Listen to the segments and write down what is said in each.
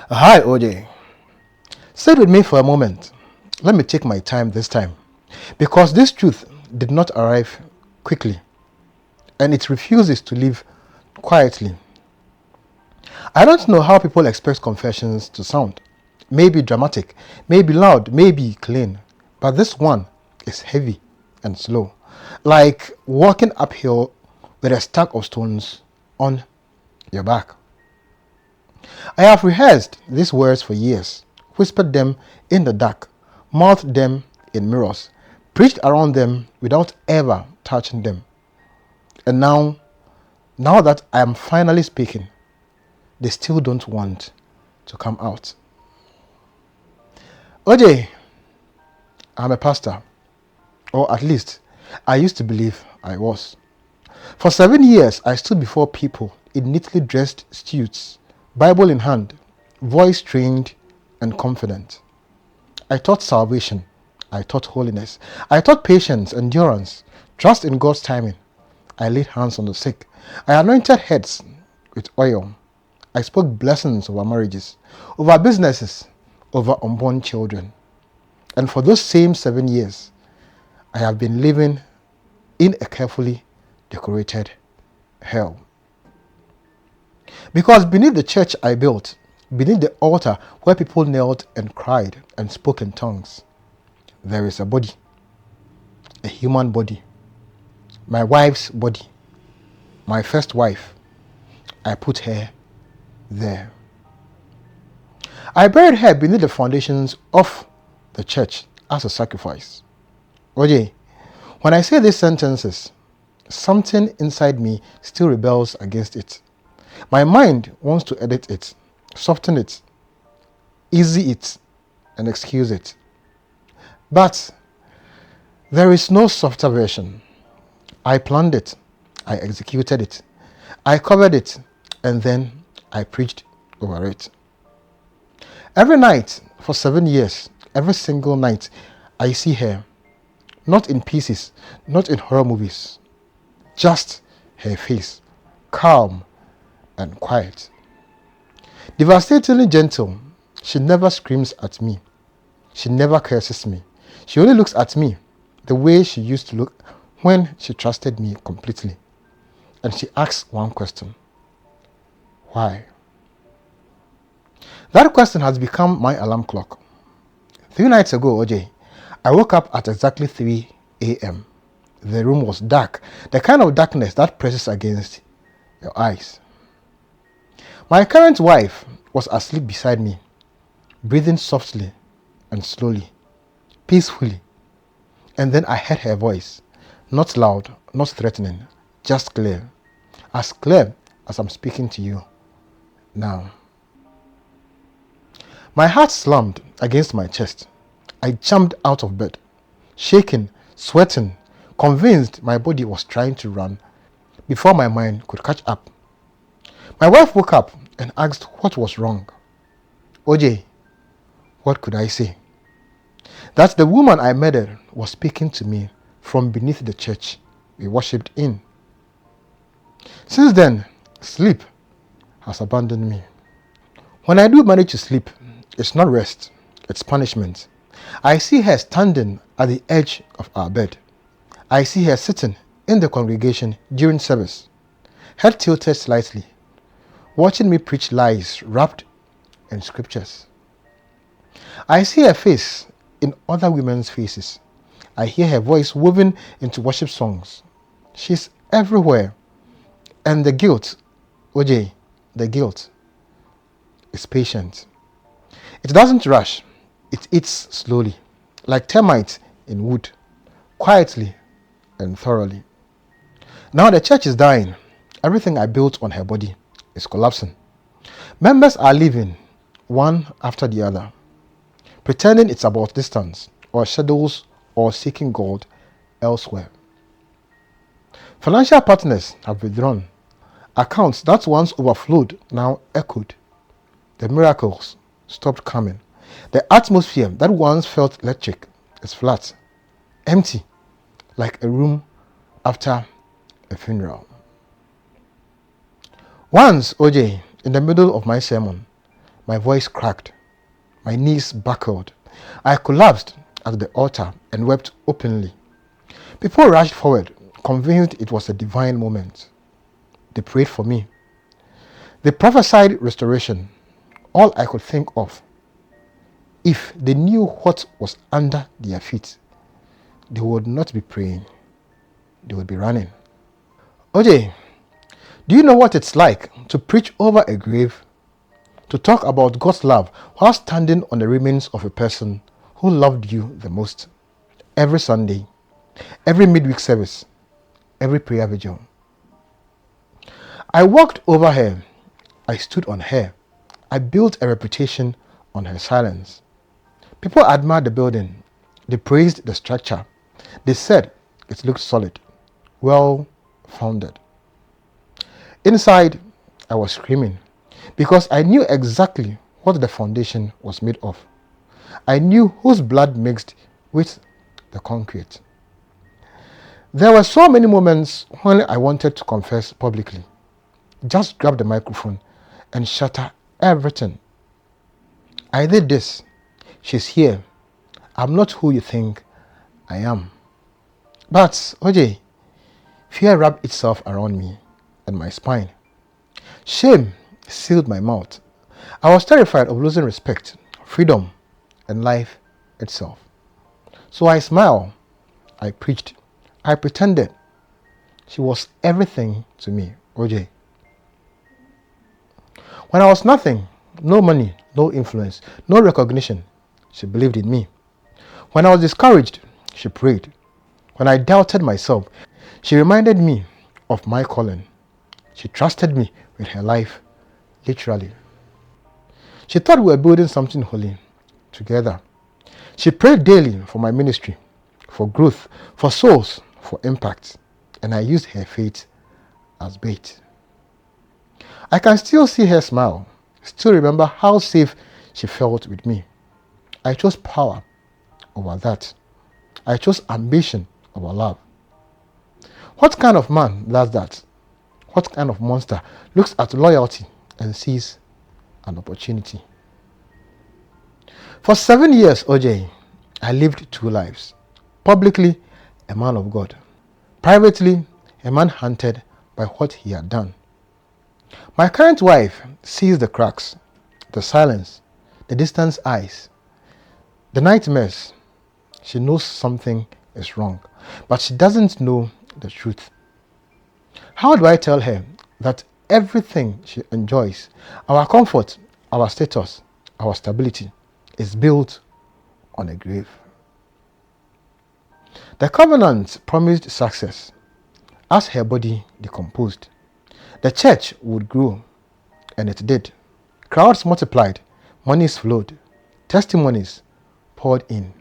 Hi, OJ. Sit with me for a moment. Let me take my time this time. Because this truth did not arrive quickly, and it refuses to live quietly. I don't know how people expect confessions to sound. Maybe dramatic, maybe loud, maybe clean. But this one is heavy and slow. Like walking uphill with a stack of stones on your back. I have rehearsed these words for years, whispered them in the dark, mouthed them in mirrors, preached around them without ever touching them. And now that I am finally speaking, they still don't want to come out. OJ, I'm a pastor, or at least I used to believe I was. For 7 years, I stood before people in neatly dressed suits, Bible in hand, voice trained and confident. I taught salvation. I taught holiness. I taught patience, endurance, trust in God's timing. I laid hands on the sick. I anointed heads with oil. I spoke blessings over marriages, over businesses, over unborn children. And for those same 7 years, I have been living in a carefully decorated hell. Because beneath the church I built, beneath the altar where people knelt and cried and spoke in tongues, there is a body, a human body, my wife's body, my first wife. I put her there. I buried her beneath the foundations of the church as a sacrifice. OJ, when I say these sentences, something inside me still rebels against it. My mind wants to edit it, soften it, easy it, and excuse it. But there is no softer version. I planned it, I executed it, I covered it, and then I preached over it. Every night for 7 years, every single night, I see her, not in pieces, not in horror movies, just her face, calm and quiet. Devastatingly gentle, she never screams at me. She never curses me. She only looks at me the way she used to look when she trusted me completely. And she asks one question. Why? That question has become my alarm clock. 3 nights ago, OJ, I woke up at exactly 3 a.m. The room was dark, the kind of darkness that presses against your eyes. My current wife was asleep beside me, breathing softly and slowly, peacefully. And then I heard her voice, not loud, not threatening, just clear as I'm speaking to you now. My heart slammed against my chest. I jumped out of bed, shaking, sweating, convinced my body was trying to run before my mind could catch up. My wife woke up and asked what was wrong. OJ, what could I say? That the woman I murdered was speaking to me from beneath the church we worshipped in. Since then, sleep has abandoned me. When I do manage to sleep, it's not rest, it's punishment. I see her standing at the edge of our bed. I see her sitting in the congregation during service, head tilted slightly, watching me preach lies wrapped in scriptures. I see her face in other women's faces. I hear her voice woven into worship songs. She's everywhere. And the guilt, OJ, the guilt is patient. It doesn't rush. It eats slowly, like termites in wood, quietly and thoroughly. Now the church is dying. Everything I built on her body is collapsing. Members are leaving, one after the other, pretending it's about distance or shadows or seeking God elsewhere. Financial partners have withdrawn. Accounts that once overflowed now echoed. The miracles stopped coming. The atmosphere that once felt electric is flat, empty, like a room after a funeral. Once, OJ, in the middle of my sermon, My voice cracked. My knees buckled. I collapsed at the altar and wept openly. People rushed forward, convinced it was a divine moment. They prayed for me. They prophesied restoration. All I could think of, if they knew what was under their feet, they would not be praying. They would be running. OJ, do you know what it's like to preach over a grave? To talk about God's love while standing on the remains of a person who loved you the most? Every Sunday, every midweek service, every prayer vigil. I walked over her. I stood on her. I built a reputation on her silence. People admired the building. They praised the structure. They said it looked solid, well founded. Inside, I was screaming because I knew exactly what the foundation was made of. I knew whose blood mixed with the concrete. There were so many moments when I wanted to confess publicly, just grab the microphone and shatter everything. I did this. She's here. I'm not who you think I am. But, OJ, fear wrapped itself around me and my spine. Shame sealed my mouth. I was terrified of losing respect, freedom, and life itself. So I smiled. I preached. I pretended. She was everything to me, OJ. When I was nothing, no money, no influence, no recognition, she believed in me. When I was discouraged, she prayed. When I doubted myself, she reminded me of my calling. She trusted me with her life, literally. She thought we were building something holy together. She prayed daily for my ministry, for growth, for souls, for impact, and I used her faith as bait. I can still see her smile, still remember how safe she felt with me. I chose power over that. I chose ambition over love. What kind of man does that? What kind of monster looks at loyalty and sees an opportunity? For 7 years, OJ, I lived two lives. Publicly, a man of God. Privately, a man hunted by what he had done. My current wife sees the cracks, the silence, the distant eyes, the nightmares. She knows something is wrong, but she doesn't know the truth. How do I tell her that everything she enjoys, our comfort, our status, our stability, is built on a grave? The covenant promised success. As her body decomposed, the church would grow, and it did. Crowds multiplied, monies flowed, testimonies poured in.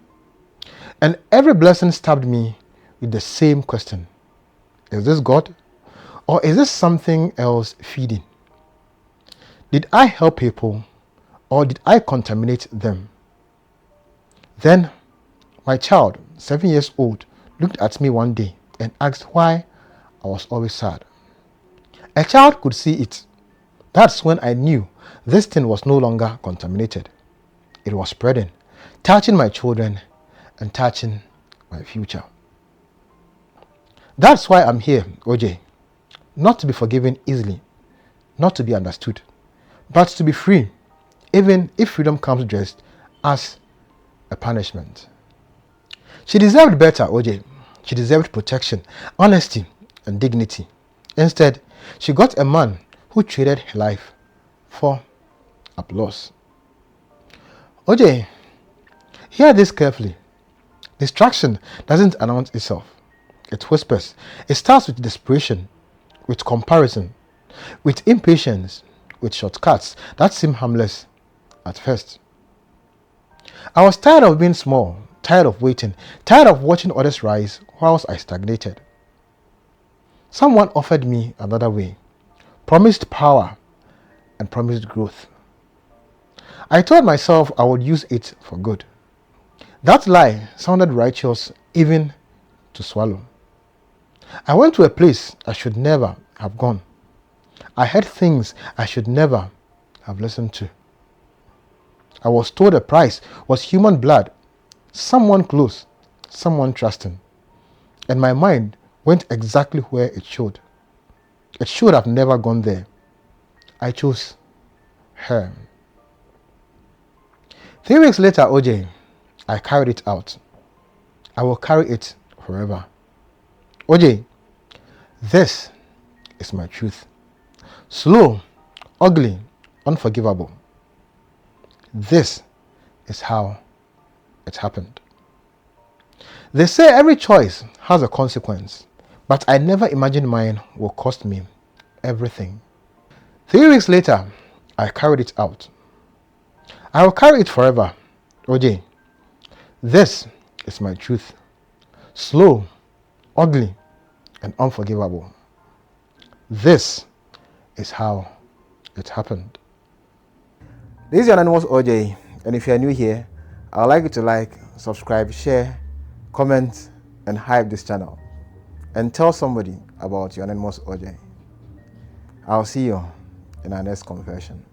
And every blessing stabbed me with the same question. Is this God? Or is this something else feeding? Did I help people, or did I contaminate them? Then, my child, 7 years old, looked at me one day and asked why I was always sad. A child could see it. That's when I knew this thing was no longer contaminated. It was spreading, touching my children and touching my future. That's why I'm here, OJ. Not to be forgiven easily, not to be understood, but to be free, even if freedom comes dressed as a punishment. She deserved better, OJ. She deserved protection, honesty, and dignity. Instead, she got a man who traded her life for applause. OJ, hear this carefully. Distraction doesn't announce itself. It whispers. It starts with desperation, with comparison, with impatience, with shortcuts that seem harmless at first. I was tired of being small, tired of waiting, tired of watching others rise whilst I stagnated. Someone offered me another way, promised power, and promised growth. I told myself I would use it for good. That lie sounded righteous even to swallow. I went to a place I should never have gone. I heard things I should never have listened to. I was told the price was human blood, someone close, someone trusting. And my mind went exactly where it should. It should have never gone there. I chose her. 3 weeks later, OJ, I carried it out. I will carry it forever. OJ, this is my truth. Slow, ugly, unforgivable. This is how it happened. They say every choice has a consequence, but I never imagined mine will cost me everything. 3 weeks later, I carried it out. I will carry it forever. OJ, this is my truth. Slow, ugly, and unforgivable. This is how it happened. This is your anonymous OJ, and if you are new here, I would like you to like, subscribe, share, comment, and hype this channel. And tell somebody about your anonymous OJ. I'll see you in our next conversion.